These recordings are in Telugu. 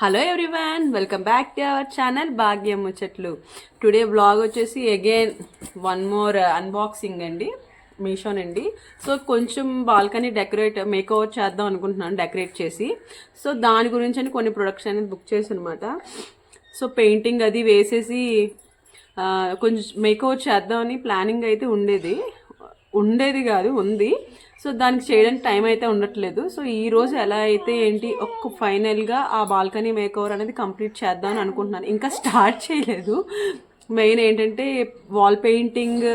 Hello everyone, welcome back to our channel భాగ్యం ముచ్చట్లు. టుడే బ్లాగ్ వచ్చేసి అగైన్ వన్ మోర్ అన్బాక్సింగ్ అండి, మీషోనండి. సో కొంచెం బాల్కనీ మేక్ ఓవర్ చేద్దాం అనుకుంటున్నాను, డెకరేట్ చేసి. సో దాని గురించి అని కొన్ని ప్రొడక్ట్స్ అనేది బుక్ చేసి అనమాట. సో పెయింటింగ్ అది వేసేసి కొంచెం మేక్ ఓవర్ చేద్దామని ప్లానింగ్ అయితే ఉండేది కాదు, ఉంది. సో దానికి చేయడానికి టైం అయితే ఉండట్లేదు. సో ఈ రోజు ఎలా అయితే ఏంటి ఫైనల్గా ఆ బాల్కనీ మేకవర్ అనేది కంప్లీట్ చేద్దామని అనుకుంటున్నాను. ఇంకా స్టార్ట్ చేయలేదు. మెయిన్ ఏంటంటే వాల్ పెయింటింగ్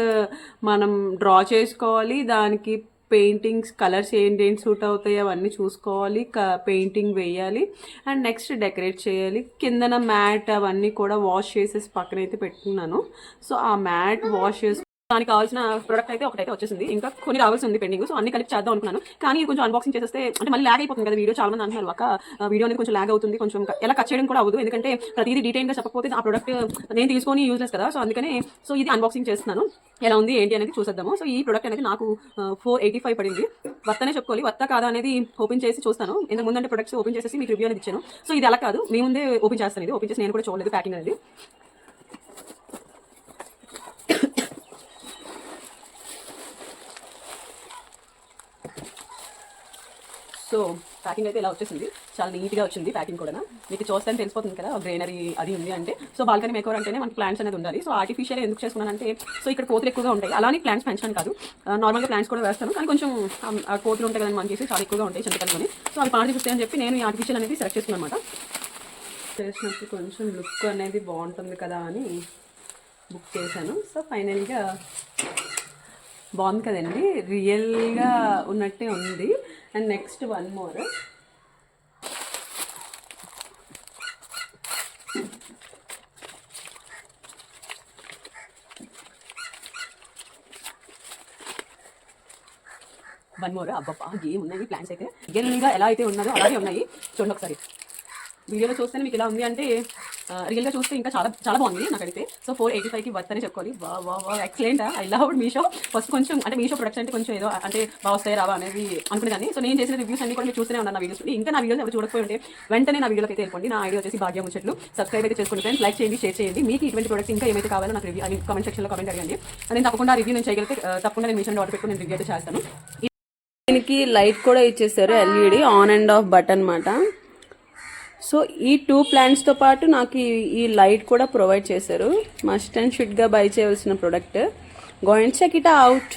మనం డ్రా చేసుకోవాలి, దానికి పెయింటింగ్స్ కలర్స్ ఏంటి సూట్ అవుతాయి అవన్నీ చూసుకోవాలి, పెయింటింగ్ వేయాలి, అండ్ నెక్స్ట్ డెకరేట్ చేయాలి. కిందన మ్యాట్ అవన్నీ కూడా వాష్ చేసేసి పక్కనైతే పెట్టుకున్నాను. సో ఆ మ్యాట్ వాష్ చేసి దానికి కావాల్సిన ప్రొడక్ట్ అయితే ఒకటైతే వచ్చేసింది, ఇంకా కొన్ని రావాల్సి ఉంది పెండింగ్. సో అన్ని కలిపి చేద్దాం అనుకున్నాను, కానీ కొంచెం అన్బాక్సింగ్ చేస్తే అంటే మళ్ళీ ల్యాగ్ అయిపోతుంది కదా వీడియో. చాలా మంది అంటున్నారు అక్క వీడియో అనేది కొంచెం ల్యాగ్ అవుతుంది, కొంచెం ఎలా కట్ చేయడం కూడా అవ్వదు, ఎందుకంటే ప్రతిదీ డీటెయిల్గా చెప్పకపోతే ఆ ప్రొడక్ట్ నేను తీసుకొని యూజ్లెస్ కదా. సో అందుకని ఇది అన్బాక్సింగ్ చేస్తున్నాను, ఎలా ఉంది ఏంటి అనేది చూసేద్దాము. సో ఈ ప్రొడక్ట్ అనేది నాకు 485 పడింది. వర్తనే చెప్పుకోవాలి, వర్త కాదా అనేది ఓపెన్ చేసి చూస్తాను. ఇంతకు ముందంటే ప్రొడక్ట్స్ ఓపెన్ చేసి మీకు రివ్యూ అనేది ఇచ్చాను. సో ఇది అలా కాదు, మీ ముందే ఓపెన్ చేస్తాను. ఇది ఓపెన్ చేసి నేను కూడా చూడలేదు ప్యాకింగ్ అనేది. సో ప్యాకింగ్ అయితే ఇలా వచ్చేసింది, చాలా నీట్గా వచ్చింది ప్యాకింగ్ కూడా. మీకు చూస్తే తెలిసిపోతుంది కదా గ్రీనరీ అది ఉంది అంటే. సో బాల్కనీ మేకవర్ అంటేనే మనకి ప్లాంట్స్ అనేది ఉండాలి. సో ఆర్టిఫిషియల్ ఎందుకు చేసుకున్నానంటే, సో ఇక్కడ కోతులు ఎక్కువగా ఉంటాయి. అలానే ప్లాంట్స్ పెంచడానికి కాదు, నార్మల్గా ప్లాంట్స్ కూడా వేస్తాను, కానీ కొంచెం కోతులు ఉంటాయి కదా మనకి, చాలా ఎక్కువగా ఉంటాయి చింతకల్లోని. సో అవి పాడు చూస్తాయని చెప్పి నేను ఈ ఆర్టిఫిషియల్ అనేది సెలెక్ట్ చేసుకున్నాను అనమాట. చేసినప్పుడు కొంచెం లుక్ అనేది బాగుంటుంది కదా అని బుక్ చేశాను. సో ఫైనల్గా బాగుంది కదండి, రియల్గా ఉన్నట్టే ఉంది. అండ్ నెక్స్ట్ వన్ మోర్ అబ్బబ్బా ఏమున్నాయి ప్లాంట్స్ అయితే రియల్గా ఎలా అయితే ఉన్నదో అలాగే ఉన్నాయి. చూడండి ఒకసారి, వీడియోలో చూస్తేనే మీకు ఎలా ఉంది అంటే రియల్గా చూస్తే ఇంకా చాలా చాలా బాగుంది నాకైతే. సో 485కి వర్త్ అని చెప్పుకోవాలి. వా excellent. I love Meesho. First కొంచెం అంటే మీషో ప్రొడక్ట్స్ అంటే కొంచెం ఏదో అంటే బాగా వస్తాయి రావా అనేది అనుకునేదాన్ని. సో నేను చేసిన రివ్యూస్ అన్ని కూడా మీరు చూస్తూనే ఉన్నాను నా వీడియోస్. ఇంకా నా వీడియోస్ ఎవరు చూడకపోయి ఉంటే వెంటనే నా వీడియోకి అయితే వెళ్ళండి. నా ఐడియా వచ్చేసి భాగ్యం ముచ్చట్లు. సబ్స్క్రైబ్ అయితే చేసుకోండి ఫ్రెండ్స్, లైక్ చేయండి, షేర్ చేయండి. మీకు ఇటువంటి ప్రొడక్ట్స్ ఇంకా ఏమైతే కావాలో నాకు రివ్యూ కామెంట్ సెక్షన్లో కామెంట్ అడగండి. నేను తప్పకుండా రివ్యూ నేను చేయగలిగితే తప్పకుండా నేను మీషోలో ఆర్డర్ పెట్టుకుని నేను రివ్యూ అయితే చేస్తాను. దీనికి లైట్ కూడా ఇచ్చేస్తారు, LED on and of button అన్నమాట. సో ఈ 2 ప్లాంట్స్తో పాటు నాకు ఈ లైట్ కూడా ప్రొవైడ్ చేశారు. మస్ట్ అండ్ షుడ్గా బై చేయవలసిన product. Go and check it out.